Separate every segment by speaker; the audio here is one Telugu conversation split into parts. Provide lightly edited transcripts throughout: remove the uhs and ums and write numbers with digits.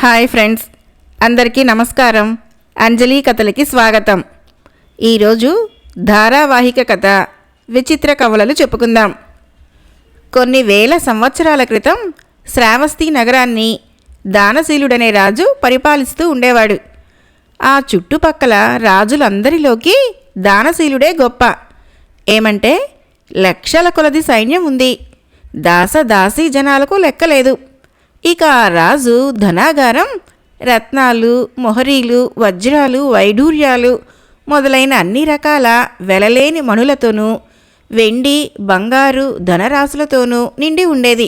Speaker 1: హాయ్ ఫ్రెండ్స్, అందరికీ నమస్కారం. అంజలి కథలకి స్వాగతం. ఈరోజు ధారావాహిక కథ విచిత్ర కవలలు చెప్పుకుందాం. కొన్ని వేల సంవత్సరాల క్రితం శ్రావస్తి నగరాన్ని దానశీలుడనే రాజు పరిపాలిస్తూ ఉండేవాడు. ఆ చుట్టుపక్కల రాజులందరిలోకి దానశీలుడే గొప్ప. ఏమంటే లక్షల కొలది సైన్యం ఉంది. దాసదాసీ జనాలకు లెక్కలేదు. ఇక ఆ రాజు ధనాగారం రత్నాలు, మొహరీలు, వజ్రాలు, వైఢూర్యాలు మొదలైన అన్ని రకాల వెలలేని మణులతోనూ వెండి, బంగారు ధనరాశులతోనూ నిండి ఉండేది.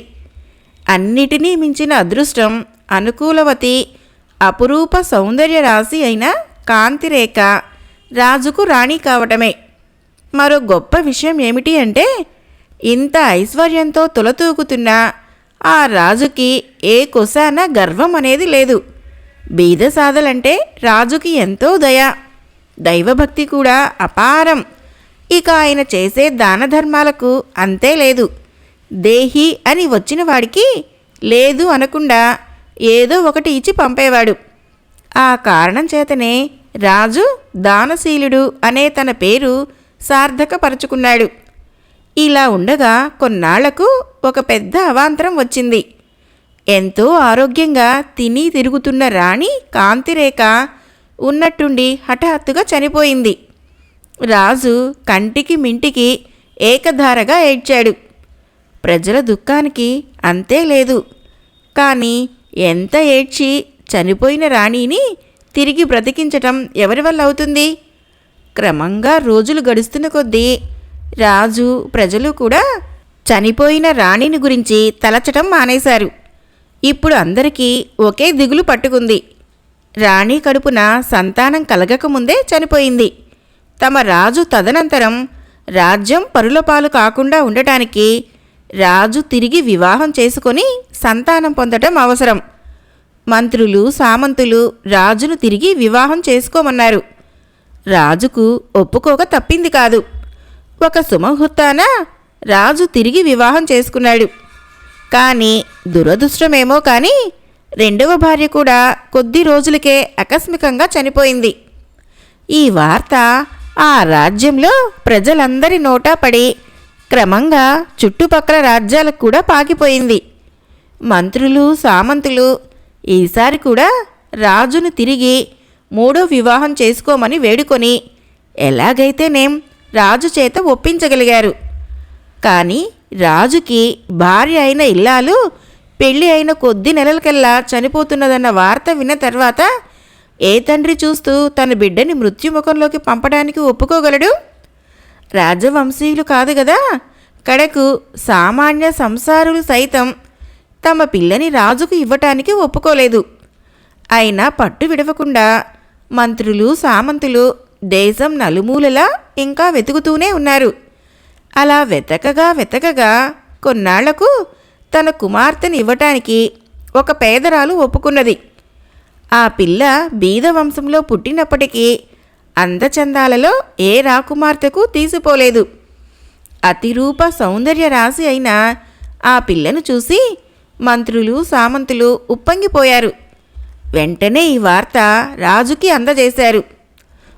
Speaker 1: అన్నిటినీ మించిన అదృష్టం అనుకూలవతి అపురూప సౌందర్య రాశి అయిన కాంతిరేఖ రాజుకు రాణి కావటమే. మరో గొప్ప విషయం ఏమిటి అంటే ఇంత ఐశ్వర్యంతో తులతూగుతున్న ఆ రాజుకి ఏ కొసాన గర్వం అనేది లేదు. బీదసాదలంటే రాజుకి ఎంతో దయ, దైవభక్తి కూడా అపారం. ఇక ఆయన చేసే దాన ధర్మాలకు అంతే లేదు. దేహి అని వచ్చిన వాడికి లేదు అనకుండా ఏదో ఒకటి ఇచ్చి పంపేవాడు. ఆ కారణం చేతనే రాజు దానశీలుడు అనే తన పేరు సార్థకపరుచుకున్నాడు. ఇలా ఉండగా కొన్నాళ్లకు ఒక పెద్ద అవాంతరం వచ్చింది. ఎంతో ఆరోగ్యంగా తిని తిరుగుతున్న రాణి కాంతిరేఖ ఉన్నట్టుండి హఠాత్తుగా చనిపోయింది. రాజు కంటికి మింటికి ఏకధారగా ఏడ్చాడు. ప్రజల దుఃఖానికి అంతే లేదు. కానీ ఎంత ఏడ్చి చనిపోయిన రాణిని తిరిగి బ్రతికించటం ఎవరి వల్ల అవుతుంది? క్రమంగా రోజులు గడుస్తున్న కొద్దీ రాజు, ప్రజలు కూడా చనిపోయిన రాణిని గురించి తలచటం మానేశారు. ఇప్పుడు అందరికీ ఒకే దిగులు పట్టుకుంది. రాణి కడుపున సంతానం కలగకముందే చనిపోయింది. తమ రాజు తదనంతరం రాజ్యం పరులపాలు కాకుండా ఉండటానికి రాజు తిరిగి వివాహం చేసుకొని సంతానం పొందటం అవసరం. మంత్రులు, సామంతులు రాజును తిరిగి వివాహం చేసుకోమన్నారు. రాజుకు ఒప్పుకోక తప్పింది కాదు. ఒక సుముహూర్తాన రాజు తిరిగి వివాహం చేసుకున్నాడు. కానీ దురదృష్టమేమో కానీ రెండవ భార్య కూడా కొద్ది రోజులకే ఆకస్మికంగా చనిపోయింది. ఈ వార్త ఆ రాజ్యంలో ప్రజలందరి నోటా పడి క్రమంగా చుట్టుపక్కల రాజ్యాలకు కూడా పాకిపోయింది. మంత్రులు, సామంతులు ఈసారి కూడా రాజును తిరిగి మూడో వివాహం చేసుకోమని వేడుకొని ఎలాగైతేనేం రాజు చేత ఒప్పించగలిగారు. కానీ రాజుకి భార్య అయిన ఇల్లాలు పెళ్ళి అయిన కొద్ది నెలలకల్లా చనిపోతున్నదన్న వార్త విన్న తర్వాత ఏ తండ్రి చూస్తూ తన బిడ్డని మృత్యుముఖంలోకి పంపడానికి ఒప్పుకోగలడు? రాజవంశీయులు కాదు గదా, కడకు సామాన్య సంసారులు సైతం తమ పిల్లని రాజుకు ఇవ్వటానికి ఒప్పుకోలేదు. అయినా పట్టు విడవకుండా మంత్రులు, సామంతులు దేశం నలుమూలలా ఇంకా వెతుకుతూనే ఉన్నారు. అలా వెతకగా కొన్నాళ్లకు తన కుమార్తెని ఇవ్వటానికి ఒక పేదరాలు ఒప్పుకున్నది. ఆ పిల్ల బీద వంశంలో పుట్టినప్పటికీ అందచందాలలో ఏ రాకుమార్తెకు తీసిపోలేదు. అతిరూప సౌందర్య రాశి అయిన ఆ పిల్లను చూసి మంత్రులు, సామంతులు ఉప్పొంగిపోయారు. వెంటనే ఈ వార్త రాజుకి అందజేశారు.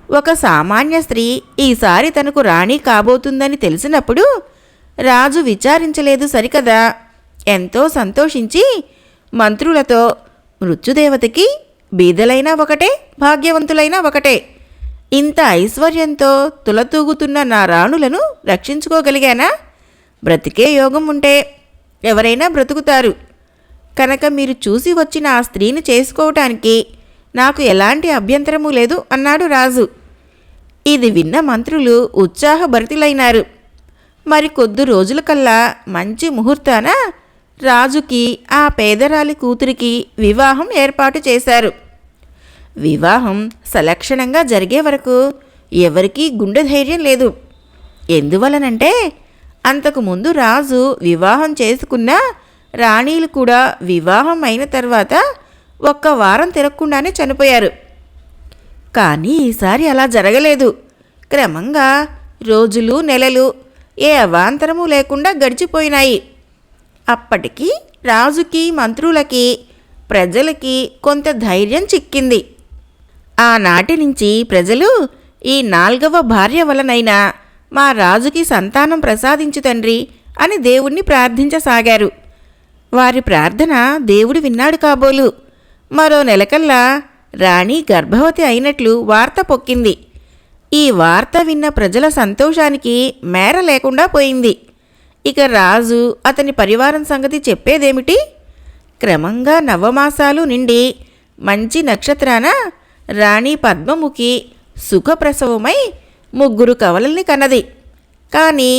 Speaker 1: ఒక సామాన్య స్త్రీ ఈసారి తనకు రాణి కాబోతుందని తెలిసినప్పుడు రాజు విచారించలేదు సరికదా, ఎంతో సంతోషించి మంత్రులతో మృత్యుదేవతకి బీదలైనా ఒకటే, భాగ్యవంతులైనా ఒకటే. ఇంత ఐశ్వర్యంతో తులతూగుతున్న నా రాణులను రక్షించుకోగలిగానా? బ్రతికే యోగం ఉంటే ఎవరైనా బ్రతుకుతారు. కనుక మీరు చూసి వచ్చిన ఆ స్త్రీని చేసుకోవటానికి నాకు ఎలాంటి అభ్యంతరమూ లేదు అన్నాడు రాజు. ఇది విన్న మంత్రులు ఉత్సాహభరితులైనారు. మరి కొద్ది రోజులకల్లా మంచి ముహూర్తాన రాజుకి ఆ పేదరాలి కూతురికి వివాహం ఏర్పాటు చేశారు. వివాహం సలక్షణంగా జరిగే వరకు ఎవరికీ గుండె ధైర్యం లేదు. ఎందువలనంటే అంతకుముందు రాజు వివాహం చేసుకున్న రాణీలు కూడా వివాహం అయిన తర్వాత ఒక్క వారం తిరగకుండానే చనిపోయారు. కానీ ఈసారి అలా జరగలేదు. క్రమంగా రోజులు, నెలలు ఏ అవాంతరము లేకుండా గడిచిపోయినాయి. అప్పటికి రాజుకి, మంత్రులకి ప్రజలకి కొంత ధైర్యం చిక్కింది. ఆనాటి నుంచి ప్రజలు ఈ 4వ భార్య వలనైనా మా రాజుకి సంతానం ప్రసాదించు తండ్రి అని దేవుణ్ణి ప్రార్థించసాగారు. వారి ప్రార్థన దేవుడు విన్నాడు కాబోలు. మరో నెలకల్లా రాణి గర్భవతి అయినట్లు వార్త పొక్కింది. ఈ వార్త విన్న ప్రజల సంతోషానికి మేర లేకుండా పోయింది. ఇక రాజు అతని పరివారం సంగతి చెప్పేదేమిటి? క్రమంగా నవమాసాలు నిండి మంచి నక్షత్రాన రాణి పద్మముఖి సుఖప్రసవమై 3 కవలల్ని కన్నది. కానీ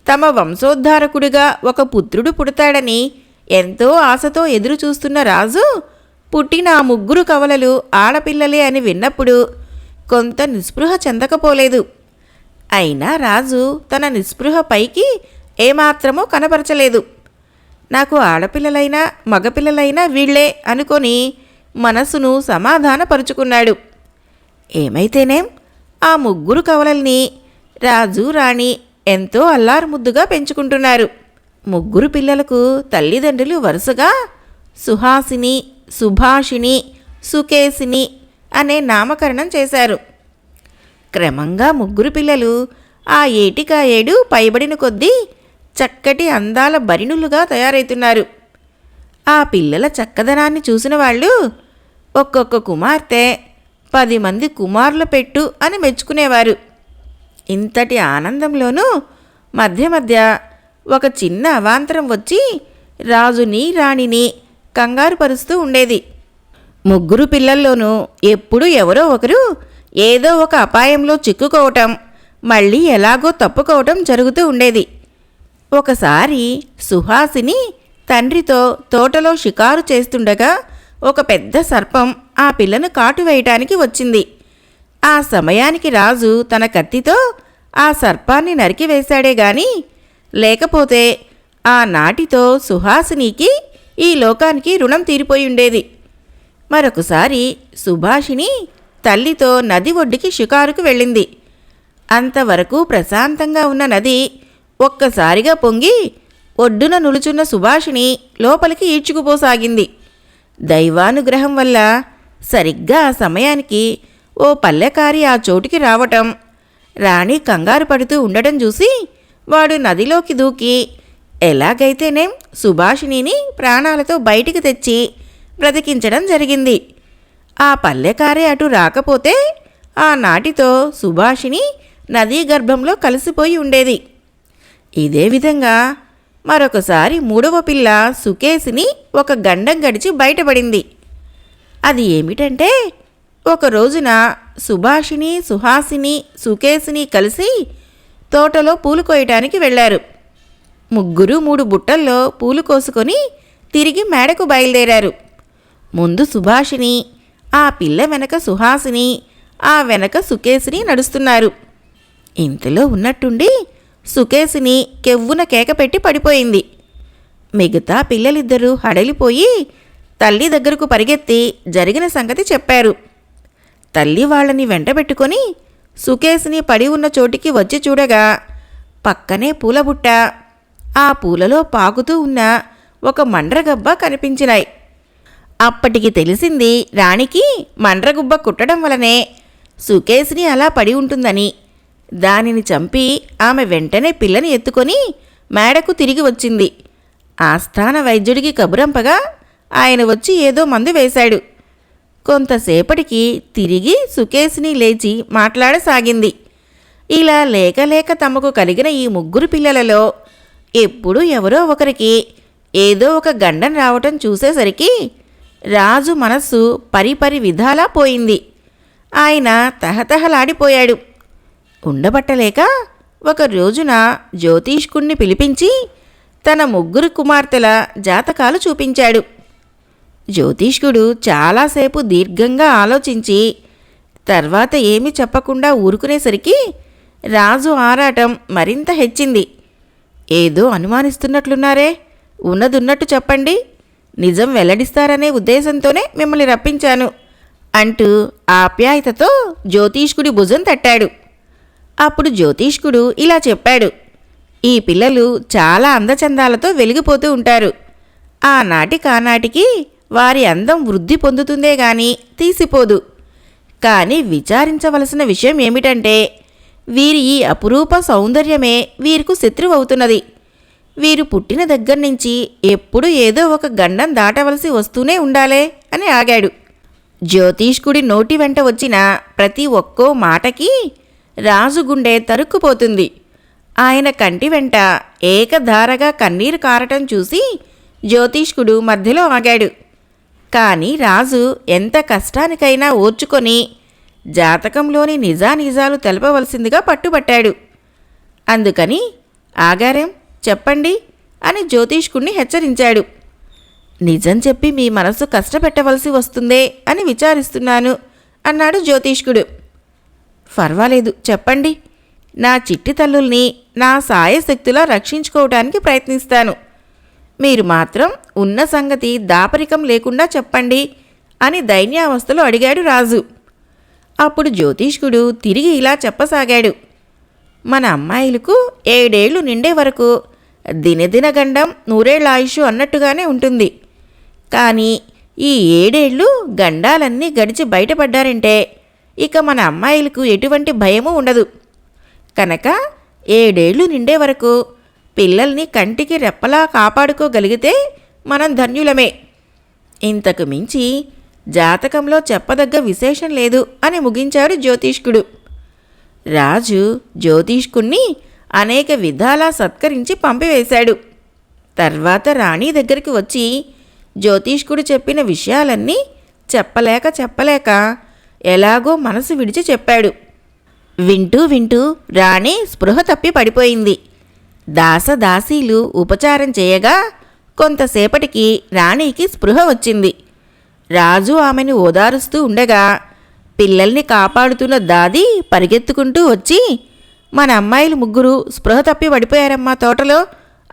Speaker 1: తమ వంశోద్ధారకుడిగా ఒక పుత్రుడు పుడతాడని ఎంతో ఆశతో ఎదురుచూస్తున్న రాజు పుట్టిన ఆ 3 కవలలు ఆడపిల్లలే అని విన్నప్పుడు కొంత నిస్పృహ చెందకపోలేదు. అయినా రాజు తన నిస్పృహ పైకి ఏమాత్రమూ కనపరచలేదు. నాకు ఆడపిల్లలైనా మగపిల్లలైనా వీళ్లే అనుకొని మనసును సమాధానపరుచుకున్నాడు. ఏమైతేనేం ఆ 3 కవలల్ని రాజు రాణి ఎంతో అల్లారుముద్దుగా పెంచుకుంటున్నారు. 3 పిల్లలకు తల్లిదండ్రులు వరుసగా సుహాసిని, సుభాషిణి, సుకేసిని అనే నామకరణం చేశారు. క్రమంగా 3 పిల్లలు ఆ ఏటికా ఏడు పైబడిన కొద్దీ చక్కటి అందాల బరిణులుగా తయారవుతున్నారు. ఆ పిల్లల చక్కదనాన్ని చూసిన వాళ్ళు ఒక్కొక్క కుమార్తె 10 మంది కుమారుల పెట్టు అని మెచ్చుకునేవారు. ఇంతటి ఆనందంలోనూ మధ్య మధ్య ఒక చిన్న అవాంతరం వచ్చి రాజుని రాణిని కంగారు పరుస్తూ ఉండేది. 3 పిల్లల్లోనూ ఎప్పుడు ఎవరో ఒకరు ఏదో ఒక అపాయంలో చిక్కుకోవటం, మళ్ళీ ఎలాగో తప్పుకోవటం జరుగుతూ ఉండేది. ఒకసారి సుహాసిని తండ్రితో తోటలో షికారు చేస్తుండగా ఒక పెద్ద సర్పం ఆ పిల్లను కాటు వేయటానికి వచ్చింది. ఆ సమయానికి రాజు తన కత్తితో ఆ సర్పాన్ని నరికివేశాడే గాని లేకపోతే ఆ నాటితో సుహాసినికి ఈ లోకానికి రుణం తీరిపోయి ఉండేది. మరొకసారి సుభాషిణి తల్లితో నది ఒడ్డుకి షికారుకు వెళ్ళింది. అంతవరకు ప్రశాంతంగా ఉన్న నది ఒక్కసారిగా పొంగి ఒడ్డున నులుచున్న సుభాషిని లోపలికి ఈడ్చుకుపోసాగింది. దైవానుగ్రహం వల్ల సరిగ్గా ఆ సమయానికి ఓ పల్లెకారి ఆ చోటుకి రావటం, రాణి కంగారు పడుతూ ఉండటం చూసి వాడు నదిలోకి దూకి ఎలాగైతేనేం సుభాషిణిని ప్రాణాలతో బయటికి తెచ్చి బ్రతికించడం జరిగింది. ఆ పల్లెకారే అటు రాకపోతే ఆ నాటితో సుభాషిని నదీ గర్భంలో కలిసిపోయి ఉండేది. ఇదే విధంగా మరొకసారి 3వ పిల్ల సుకేసిని ఒక గండం గడిచి బయటపడింది. అది ఏమిటంటే ఒక రోజున సుభాషిని, సుహాసిని, సుకేసిని కలిసి తోటలో పూలు కోయటానికి వెళ్లారు. 3 బుట్టల్లో పూలు కోసుకొని తిరిగి మేడకు బయలుదేరారు. ముందు సుభాషిని, ఆ పిల్ల వెనక సుహాసిని, ఆ వెనక సుకేసిని నడుస్తున్నారు. ఇంతలో ఉన్నట్టుండి సుకేసిని కెవ్వున కేకపెట్టి పడిపోయింది. మిగతా పిల్లలిద్దరూ హడలిపోయి తల్లి దగ్గరకు పరిగెత్తి జరిగిన సంగతి చెప్పారు. తల్లి వాళ్ళని వెంటబెట్టుకొని సుకేసిని పడి ఉన్న చోటికి వచ్చి చూడగా పక్కనే పూలబుట్ట, ఆ పూలలో పాకుతూ ఉన్న ఒక మండ్రగబ్బ కనిపించినాయి. అప్పటికి తెలిసింది రాణికి మండ్రగుబ్బ కుట్టడం వలనే సుకేసిని అలా పడి ఉంటుందని. దానిని చంపి ఆమె వెంటనే పిల్లని ఎత్తుకొని మేడకు తిరిగి వచ్చింది. ఆస్థాన వైద్యుడికి కబురంపగా ఆయన వచ్చి ఏదో మందు వేశాడు. కొంతసేపటికి తిరిగి సుకేసిని లేచి మాట్లాడసాగింది. ఇలా లేక లేక తమకు కలిగిన ఈ 3 పిల్లలలో ఎప్పుడూ ఎవరో ఒకరికి ఏదో ఒక గండం రావటం చూసేసరికి రాజు మనస్సు పరిపరి విధాలా పోయింది. ఆయన తహతహలాడిపోయాడు. ఉండబట్టలేక ఒక రోజున జ్యోతిష్కుణ్ణి పిలిపించి తన 3 కుమార్తెల జాతకాలు చూపించాడు. జ్యోతిష్కుడు చాలాసేపు దీర్ఘంగా ఆలోచించి తర్వాత ఏమీ చెప్పకుండా ఊరుకునేసరికి రాజు ఆరాటం మరింత హెచ్చింది. ఏదో అనుమానిస్తున్నట్లున్నారే, ఉన్నదున్నట్టు చెప్పండి, నిజం వెల్లడిస్తారనే ఉద్దేశంతోనే మిమ్మల్ని రప్పించాను అంటూ ఆప్యాయతతో జ్యోతిష్కుడి భుజం తట్టాడు. అప్పుడు జ్యోతిష్కుడు ఇలా చెప్పాడు: ఈ పిల్లలు చాలా అందచందాలతో వెలిగిపోతూ ఉంటారు. ఆనాటి కానాటికి వారి అందం వృద్ధి పొందుతుందే గాని తీసిపోదు. కానీ విచారించవలసిన విషయం ఏమిటంటే వీరి ఈ అపురూప సౌందర్యమే వీరికి శత్రువవుతున్నది. వీరు పుట్టిన దగ్గర్నుంచి ఎప్పుడు ఏదో ఒక గండం దాటవలసి వస్తూనే ఉండాలే అని ఆగాడు. జ్యోతిష్కుడి నోటి వెంట వచ్చిన ప్రతి ఒక్కో మాటకి రాజు గుండె తరుక్కుపోతుంది. ఆయన కంటి వెంట ఏకధారగా కన్నీరు కారటం చూసి జ్యోతిష్కుడు మధ్యలో ఆగాడు. కాని రాజు ఎంత కష్టానికైనా ఓర్చుకొని జాతకంలోని నిజానిజాలు తెలపవలసిందిగా పట్టుబట్టాడు. అందుకని ఆగారేం, చెప్పండి అని జ్యోతిష్కుడిని హెచ్చరించాడు. నిజం చెప్పి మీ మనసు కష్టపెట్టవలసి వస్తుందే అని విచారిస్తున్నాను అన్నాడు జ్యోతిష్కుడు. పర్వాలేదు, చెప్పండి. నా చిట్టి తల్లుల్ని నా సాయశక్తులా రక్షించుకోవటానికి ప్రయత్నిస్తాను. మీరు మాత్రం ఉన్న సంగతి దాపరికం లేకుండా చెప్పండి అని దైన్యావస్థలో అడిగాడు రాజు. అప్పుడు జ్యోతిష్కుడు తిరిగి ఇలా చెప్పసాగాడు. మన అమ్మాయిలకు 7 ఏళ్లు నిండే వరకు దినదిన గండం 100 ఏళ్ల ఆయుష్ అన్నట్టుగానే ఉంటుంది. కానీ ఈ 7 ఏళ్లు గండాలన్నీ గడిచి బయటపడ్డారంటే ఇక మన అమ్మాయిలకు ఎటువంటి భయమూ ఉండదు. కనుక 7 ఏళ్లు నిండే వరకు పిల్లల్ని కంటికి రెప్పలా కాపాడుకోగలిగితే మనం ధన్యులమే. ఇంతకు మించి జాతకంలో చెప్పదగ్గ విశేషం లేదు అని ముగించాడు జ్యోతిష్కుడు. రాజు జ్యోతిష్కుణ్ణి అనేక విధాలా సత్కరించి పంపివేశాడు. తర్వాత రాణి దగ్గరికి వచ్చి జ్యోతిష్కుడు చెప్పిన విషయాలన్నీ చెప్పలేక ఎలాగో మనసు విడిచి చెప్పాడు. వింటూ వింటూ రాణి స్పృహ తప్పి పడిపోయింది. దాసదాసీలు ఉపచారం చేయగా కొంతసేపటికి రాణికి స్పృహ వచ్చింది. రాజు ఆమెను ఓదారుస్తూ ఉండగా పిల్లల్ని కాపాడుతున్న దాది పరిగెత్తుకుంటూ వచ్చి, మన అమ్మాయిలు 3 స్పృహ తప్పి పడిపోయారమ్మా తోటలో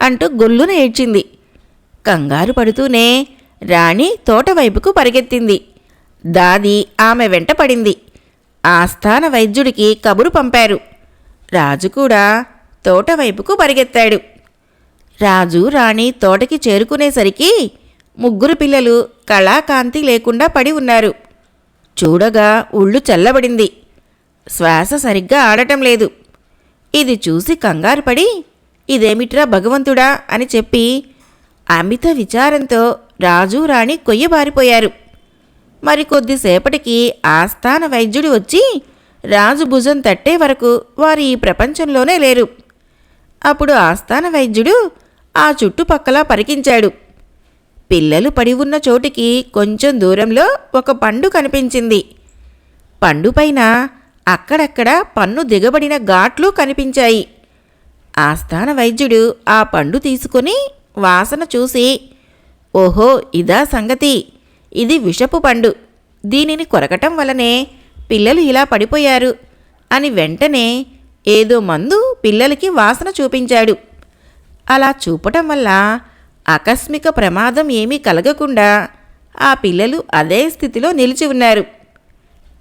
Speaker 1: అంటూ గొల్లున ఏడ్చింది. కంగారు పడుతూనే రాణి తోట వైపుకు పరిగెత్తింది. దాది ఆమె వెంట పడింది. ఆస్థాన వైద్యుడికి కబురు పంపారు. రాజు కూడా తోట వైపుకు పరిగెత్తాడు. రాజు రాణి తోటకి చేరుకునేసరికి 3 పిల్లలు కళాకాంతి లేకుండా పడి ఉన్నారు. చూడగా ఒళ్ళు చల్లబడింది. శ్వాస సరిగ్గా ఆడటం లేదు. ఇది చూసి కంగారు పడి, ఇదేమిట్రా భగవంతుడా అని చెప్పి అమిత విచారంతో రాజు రాణి కొయ్యబారిపోయారు. మరికొద్దిసేపటికి ఆస్థాన వైద్యుడు వచ్చి రాజు భుజం తట్టే వరకు వారు ఈ ప్రపంచంలోనే లేరు. అప్పుడు ఆస్థాన వైద్యుడు ఆ చుట్టుపక్కల పరికించాడు. పిల్లలు పడి ఉన్న చోటికి కొంచెం దూరంలో ఒక పండు కనిపించింది. పండుపైన అక్కడక్కడ పన్ను దిగబడిన ఘాట్లు కనిపించాయి. ఆస్థాన వైద్యుడు ఆ పండు తీసుకొని వాసన చూసి, ఓహో ఇదా సంగతి, ఇది విషపు పండు, దీనిని కొరకటం వలనే పిల్లలు ఇలా పడిపోయారు అని వెంటనే ఏదో మందు పిల్లలకి వాసన చూపించాడు. అలా చూపటం వల్ల ఆకస్మిక ప్రమాదం ఏమీ కలగకుండా ఆ పిల్లలు అదే స్థితిలో నిలిచి ఉన్నారు.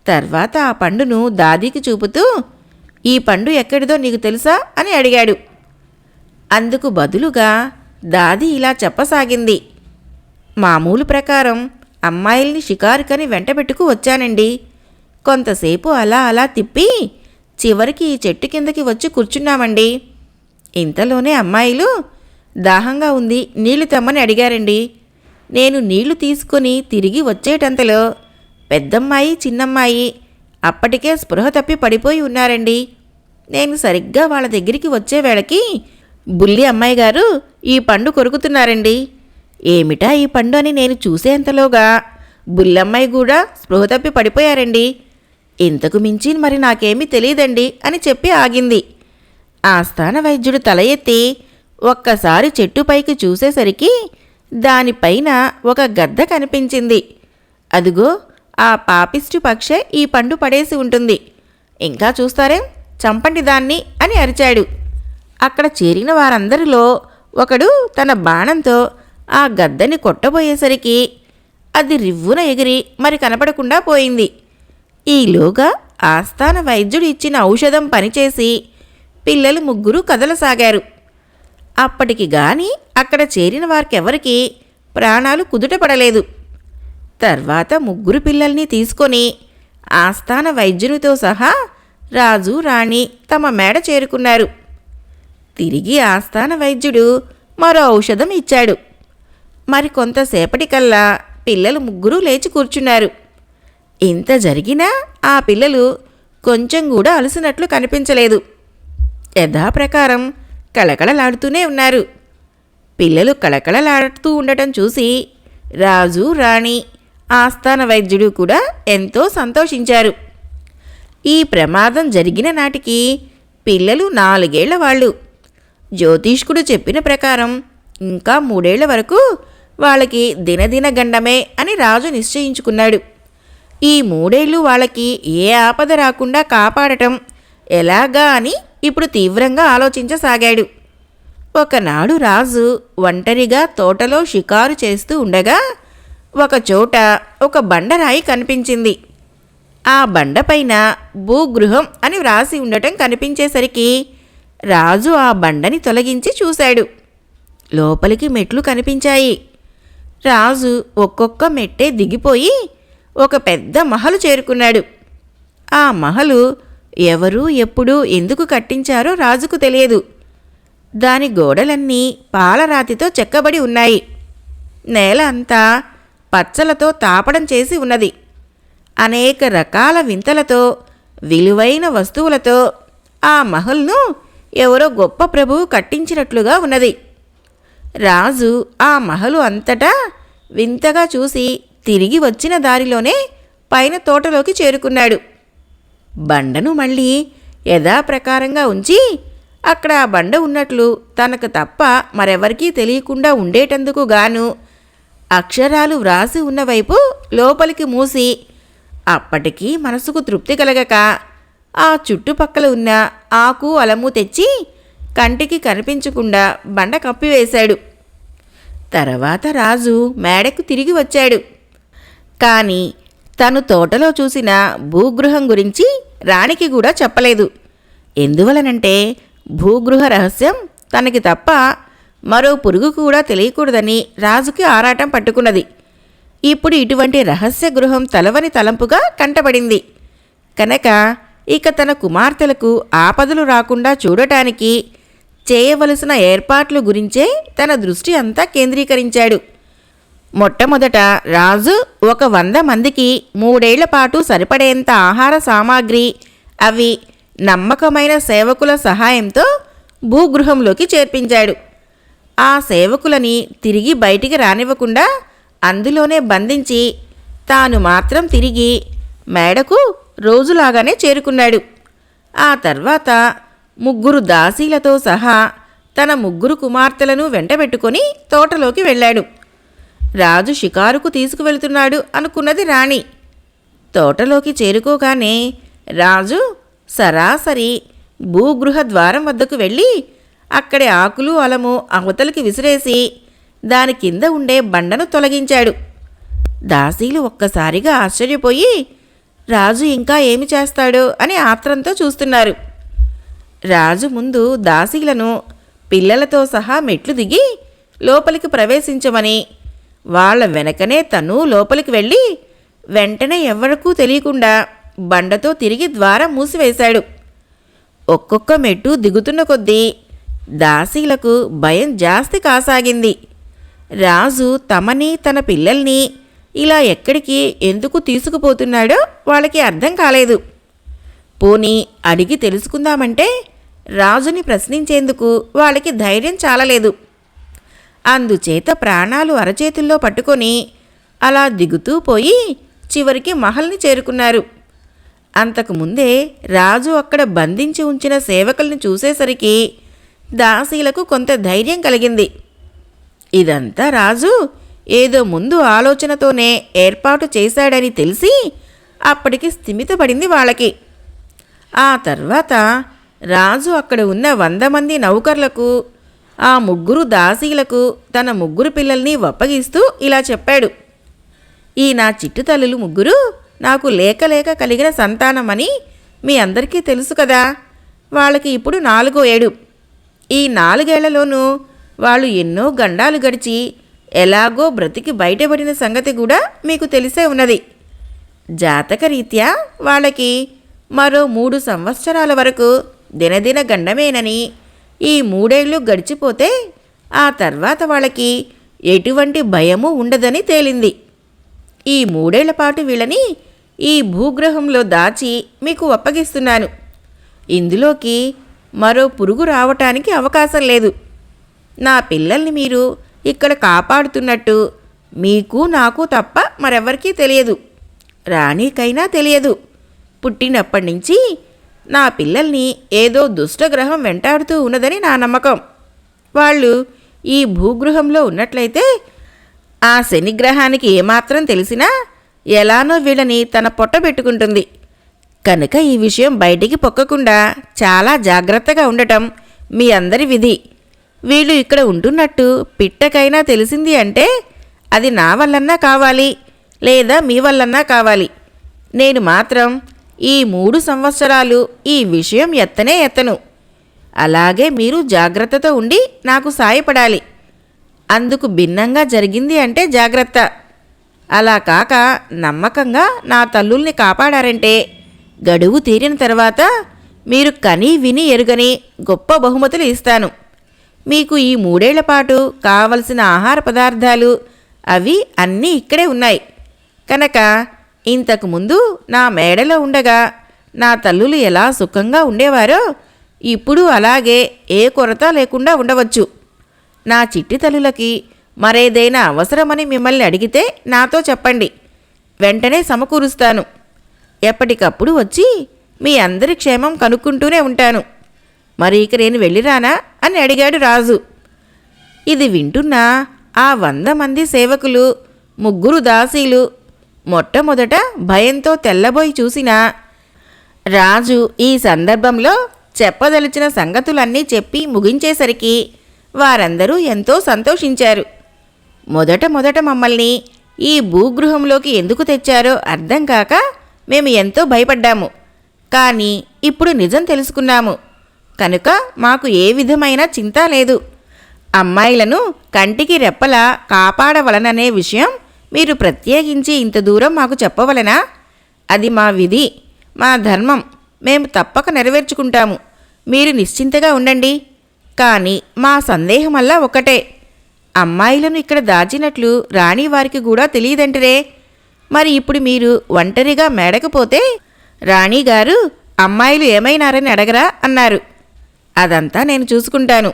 Speaker 1: తర్వాత ఆ పండును దాదీకి చూపుతూ, ఈ పండు ఎక్కడిదో నీకు తెలుసా అని అడిగాడు. అందుకు బదులుగా దాది ఇలా చెప్పసాగింది. మామూలు ప్రకారం అమ్మాయిల్ని షికారుకని వెంటబెట్టుకు వచ్చానండి. కొంతసేపు అలా తిప్పి చివరికి ఈ చెట్టు కిందకి వచ్చి కూర్చున్నామండి. ఇంతలోనే అమ్మాయిలు దాహంగా ఉంది, నీళ్లు తెమ్మని అడిగారండి. నేను నీళ్లు తీసుకొని తిరిగి వచ్చేటంతలో పెద్దమ్మాయి చిన్నమ్మాయి అప్పటికే స్పృహ తప్పి పడిపోయి ఉన్నారండి. నేను సరిగ్గా వాళ్ళ దగ్గరికి వచ్చే వేళకి బుల్లి అమ్మాయి గారు ఈ పండు కొరుకుతున్నారండి. ఏమిటా ఈ పండు అని నేను చూసేంతలోగా బుల్లమ్మాయి కూడా స్పృహ తప్పి పడిపోయారండి. ఇంతకు మించి మరి నాకేమీ తెలియదండి అని చెప్పి ఆగింది. ఆస్థాన వైద్యుడు తల ఎత్తి ఒక్కసారి చెట్టుపైకి చూసేసరికి దానిపైన ఒక గద్ద కనిపించింది. అదుగో ఆ పాపిష్టి పక్షే ఈ పండు పడేసి ఉంటుంది. ఇంకా చూస్తారేం, చంపండి దాన్ని అని అరిచాడు. అక్కడ చేరిన వారందరిలో ఒకడు తన బాణంతో ఆ గద్దని కొట్టబోయేసరికి అది రివ్వున ఎగిరి మరి కనపడకుండా పోయింది. ఈలోగా ఆస్థాన వైద్యుడు ఇచ్చిన ఔషధం పనిచేసి పిల్లలు 3 కదలసాగారు. అప్పటికి గాని అక్కడ చేరిన వారికెవరికీ ప్రాణాలు కుదుటపడలేదు. తర్వాత ముగ్గురు పిల్లల్ని తీసుకొని ఆస్థాన వైద్యునితో సహా రాజు రాణి తమ మేడ చేరుకున్నారు. తిరిగి ఆస్థాన వైద్యుడు మరో ఔషధం ఇచ్చాడు. మరికొంతసేపటికల్లా పిల్లలు ముగ్గురూ లేచి కూర్చున్నారు. ఇంత జరిగినా ఆ పిల్లలు కొంచెం కూడా అలసినట్లు కనిపించలేదు. యథాప్రకారం కళకళలాడుతూనే ఉన్నారు. పిల్లలు కళకళలాడుతూ ఉండటం చూసి రాజు రాణి ఆస్థాన వైద్యుడు కూడా ఎంతో సంతోషించారు. ఈ ప్రమాదం జరిగిన నాటికి పిల్లలు 4 ఏళ్ల వాళ్ళు. జ్యోతిష్కుడు చెప్పిన ప్రకారం ఇంకా 3 ఏళ్ల వరకు వాళ్ళకి దినదిన గండమే అని రాజు నిశ్చయించుకున్నాడు. ఈ 3 ఏళ్ళు వాళ్ళకి ఏ ఆపద రాకుండా కాపాడటం ఎలాగా అని ఇప్పుడు తీవ్రంగా ఆలోచించసాగాడు. ఒకనాడు రాజు ఒంటరిగా తోటలో షికారు చేస్తూ ఉండగా ఒకచోట ఒక బండరాయి కనిపించింది. ఆ బండపైన భూగృహం అని వ్రాసి ఉండటం కనిపించేసరికి రాజు ఆ బండని తొలగించి చూశాడు. లోపలికి మెట్లు కనిపించాయి. రాజు ఒక్కొక్క మెట్టే దిగిపోయి ఒక పెద్ద మహలు చేరుకున్నాడు. ఆ మహలు ఎవరు ఎప్పుడు ఎందుకు కట్టించారో రాజుకు తెలియదు. దాని గోడలన్నీ పాలరాతితో చెక్కబడి ఉన్నాయి. నేల అంతా పచ్చలతో తాపడం చేసి ఉన్నది. అనేక రకాల వింతలతో విలువైన వస్తువులతో ఆ మహల్ను ఎవరో గొప్ప ప్రభువు కట్టించినట్లుగా ఉన్నది. రాజు ఆ మహలు అంతటా వింతగా చూసి తిరిగి వచ్చిన దారిలోనే పైన తోటలోకి చేరుకున్నాడు. బండను మళ్ళీ యథాప్రకారంగా ఉంచి అక్కడ ఆ బండ ఉన్నట్లు తనకు తప్ప మరెవరికీ తెలియకుండా ఉండేటందుకు గాను అక్షరాలు వ్రాసి ఉన్నవైపు లోపలికి మూసి అప్పటికీ మనసుకు తృప్తి కలగక ఆ చుట్టుపక్కల ఉన్న ఆకు అలము తెచ్చి కంటికి కనిపించకుండా బండ కప్పివేశాడు. తర్వాత రాజు మేడకు తిరిగి వచ్చాడు. కానీ తను తోటలో చూసిన భూగృహం గురించి రాణికి కూడా చెప్పలేదు. ఎందువలనంటే భూగృహ రహస్యం తనకి తప్ప మరో పురుగు కూడా తెలియకూడదని రాజుకి ఆరాటం పట్టుకున్నది. ఇప్పుడు ఇటువంటి రహస్య గృహం తలవని తలంపుగా కంటపడింది కనుక ఇక తన కుమార్తెలకు ఆపదలు రాకుండా చూడటానికి చేయవలసిన ఏర్పాట్ల గురించే తన దృష్టి అంతా కేంద్రీకరించాడు. మొట్టమొదట రాజు ఒక 100 మందికి 3 ఏళ్ల పాటు సరిపడేంత ఆహార సామాగ్రి అవి నమ్మకమైన సేవకుల సహాయంతో భూగృహంలోకి చేర్పించాడు. ఆ సేవకులని తిరిగి బయటికి రానివ్వకుండా అందులోనే బంధించి తాను మాత్రం తిరిగి మేడకు రోజులాగానే చేరుకున్నాడు. ఆ తర్వాత 3 దాసీలతో సహా తన 3 కుమార్తెలను వెంటబెట్టుకొని తోటలోకి వెళ్ళాడు. రాజు షికారుకు తీసుకువెళ్తున్నాడు అనుకున్నది రాణి. తోటలోకి చేరుకోగానే రాజు సరాసరి భూగృహ ద్వారం వద్దకు వెళ్ళి అక్కడి ఆకులు అలము అవతలికి విసిరేసి దాని కింద ఉండే బండను తొలగించాడు. దాసీలు ఒక్కసారిగా ఆశ్చర్యపోయి రాజు ఇంకా ఏమి చేస్తాడో అని ఆత్రంతో చూస్తున్నారు. రాజు ముందు దాసీలను పిల్లలతో సహా మెట్లు దిగి లోపలికి ప్రవేశించమని, వాళ్ళ వెనకనే తను లోపలికి వెళ్ళి వెంటనే ఎవ్వరికూ తెలియకుండా బండతో తిరిగి ద్వారం మూసివేశాడు. ఒక్కొక్క మెట్టు దిగుతున్న కొద్దీ దాసీలకు భయం జాస్తి కాసాగింది. రాజు తమని తన పిల్లల్ని ఇలా ఎక్కడికి ఎందుకు తీసుకుపోతున్నాడో వాళ్ళకి అర్థం కాలేదు. పోనీ అడిగి తెలుసుకుందామంటే రాజుని ప్రశ్నించేందుకు వాళ్ళకి ధైర్యం చాలలేదు. అందుచేత ప్రాణాలు అరచేతుల్లో పట్టుకొని అలా దిగుతూ పోయి చివరికి మహల్ని చేరుకున్నారు. అంతకుముందే రాజు అక్కడ బంధించి ఉంచిన సేవకుల్ని చూసేసరికి దాసీలకు కొంత ధైర్యం కలిగింది. ఇదంతా రాజు ఏదో ముందు ఆలోచనతోనే ఏర్పాటు చేశాడని తెలిసి అప్పటికి స్థిమితపడింది వాళ్ళకి. ఆ తర్వాత రాజు అక్కడ ఉన్న 100 మంది నౌకర్లకు ఆ 3 దాసీలకు తన 3 పిల్లల్ని వప్పగిస్తూ ఇలా చెప్పాడు. ఈ నా చిట్టు తల్లులు 3 నాకు లేక లేక కలిగిన సంతానమని మీ అందరికీ తెలుసు కదా. వాళ్ళకి ఇప్పుడు 4వ ఏడు. ఈ 4 ఏళ్లలోనూ వాళ్ళు ఎన్నో గండాలు గడిచి ఎలాగో బ్రతికి బయటపడిన సంగతి కూడా మీకు తెలిసే ఉన్నది. జాతకరీత్యా వాళ్ళకి మరో 3 సంవత్సరాల వరకు దినదిన గండమేనని, ఈ 3 ఏళ్ళు గడిచిపోతే ఆ తర్వాత వాళ్ళకి ఎటువంటి భయమూ ఉండదని తేలింది. ఈ 3 ఏళ్ల పాటు వీళ్ళని ఈ భూగ్రహంలో దాచి మీకు అప్పగిస్తున్నాను. ఇందులోకి మరో పురుగు రావటానికి అవకాశం లేదు. నా పిల్లల్ని మీరు ఇక్కడ కాపాడుతున్నట్టు మీకు నాకు తప్ప మరెవ్వరికీ తెలియదు. రాణికైనా తెలియదు. పుట్టినప్పటి నుంచి నా పిల్లల్ని ఏదో దుష్టగ్రహం వెంటాడుతూ ఉన్నదని నా నమ్మకం. వాళ్ళు ఈ భూగృహంలో ఉన్నట్లయితే ఆ శనిగ్రహానికి ఏమాత్రం తెలిసినా ఎలానో వీళ్ళని తన పొట్ట పెట్టుకుంటుంది. కనుక ఈ విషయం బయటికి పొక్కకుండా చాలా జాగ్రత్తగా ఉండటం మీ అందరి విధి. వీళ్ళు ఇక్కడ ఉంటున్నట్టు పిట్టకైనా తెలిసింది అంటే అది నా వల్లన్నా కావాలి, లేదా మీ వల్లన్నా కావాలి. నేను మాత్రం ఈ 3 సంవత్సరాలు ఈ విషయం ఎత్తనే ఎత్తను. అలాగే మీరు జాగ్రత్తతో ఉండి నాకు సాయపడాలి. అందుకు భిన్నంగా జరిగింది అంటే జాగ్రత్త. అలా కాక నమ్మకంగా నా తల్లుల్ని కాపాడారంటే గడువు తీరిన తర్వాత మీరు కని విని ఎరుగని గొప్ప బహుమతులు ఇస్తాను. మీకు ఈ 3 ఏళ్ల పాటు కావలసిన ఆహార పదార్థాలు అవి అన్నీ ఇక్కడే ఉన్నాయి. కనుక ఇంతకుముందు నా మేడలో ఉండగా నా తల్లులు ఎలా సుఖంగా ఉండేవారో ఇప్పుడు అలాగే ఏ కొరత లేకుండా ఉండవచ్చు. నా చిట్టి తల్లులకి మరేదైనా అవసరమని మిమ్మల్ని అడిగితే నాతో చెప్పండి. వెంటనే సమకూరుస్తాను. ఎప్పటికప్పుడు వచ్చి మీ అందరి క్షేమం కనుక్కుంటూనే ఉంటాను. మరి ఇక నేను వెళ్ళిరానా అని అడిగాడు రాజు. ఇది వింటున్న ఆ 100 మంది సేవకులు, 3 దాసీలు మొట్టమొదట భయంతో తెల్లబోయి చూసినా రాజు ఈ సందర్భంలో చెప్పదలిచిన సంగతులన్నీ చెప్పి ముగించేసరికి వారందరూ ఎంతో సంతోషించారు. మొదట మమ్మల్ని ఈ భూగృహంలోకి ఎందుకు తెచ్చారో అర్థం కాక మేము ఎంతో భయపడ్డాము. కానీ ఇప్పుడు నిజం తెలుసుకున్నాము. కనుక మాకు ఏ విధమైన చింత లేదు. అమ్మాయిలను కంటికి రెప్పలా కాపాడవలననే విషయం మీరు ప్రత్యేకించి ఇంత దూరం మాకు చెప్పవలనా? అది మా విధి, మా ధర్మం. మేము తప్పక నెరవేర్చుకుంటాము. మీరు నిశ్చింతగా ఉండండి. కానీ మా సందేహమల్లా ఒకటే, అమ్మాయిలను ఇక్కడ దాచినట్లు రాణివారికి కూడా తెలియదంటరే. మరి ఇప్పుడు మీరు ఒంటరిగా మేడకపోతే రాణిగారు అమ్మాయిలు ఏమైనారని అడగరా అన్నారు. అదంతా నేను చూసుకుంటాను.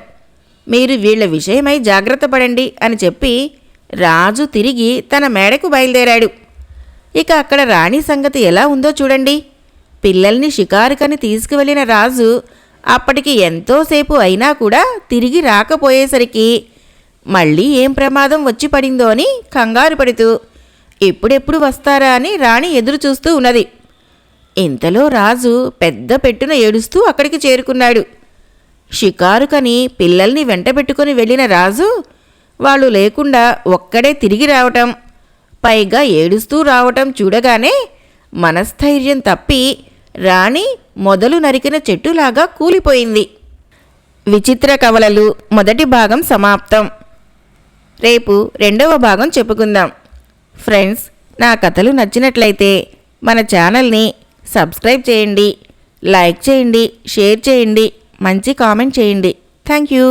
Speaker 1: మీరు వీళ్ల విషయమై జాగ్రత్త పడండి అని చెప్పి రాజు తిరిగి తన మేడకు బయలుదేరాడు. ఇక అక్కడ రాణి సంగతి ఎలా ఉందో చూడండి. పిల్లల్ని షికారుకని తీసుకువెళ్ళిన రాజు అప్పటికి ఎంతోసేపు అయినా కూడా తిరిగి రాకపోయేసరికి మళ్ళీ ఏం ప్రమాదం వచ్చి పడిందో అని కంగారు పడుతూ ఎప్పుడెప్పుడు వస్తారా అని రాణి ఎదురు చూస్తూ ఉన్నది. ఇంతలో రాజు పెద్ద పెట్టున ఏడుస్తూ అక్కడికి చేరుకున్నాడు. షికారుకని పిల్లల్ని వెంటబెట్టుకుని వెళ్ళిన రాజు వాళ్ళు లేకుండా ఒక్కడే తిరిగి రావటం, పైగా ఏడుస్తూ రావటం చూడగానే మనస్థైర్యం తప్పి రాణి మొదలు నరికిన చెట్టులాగా కూలిపోయింది. విచిత్ర కవలలు మొదటి భాగం సమాప్తం. రేపు 2వ భాగం చెప్పుకుందాం. ఫ్రెండ్స్, నా కథలు నచ్చినట్లయితే మన ఛానల్ని సబ్స్క్రైబ్ చేయండి, లైక్ చేయండి, షేర్ చేయండి, మంచి కామెంట్ చేయండి. Thank you.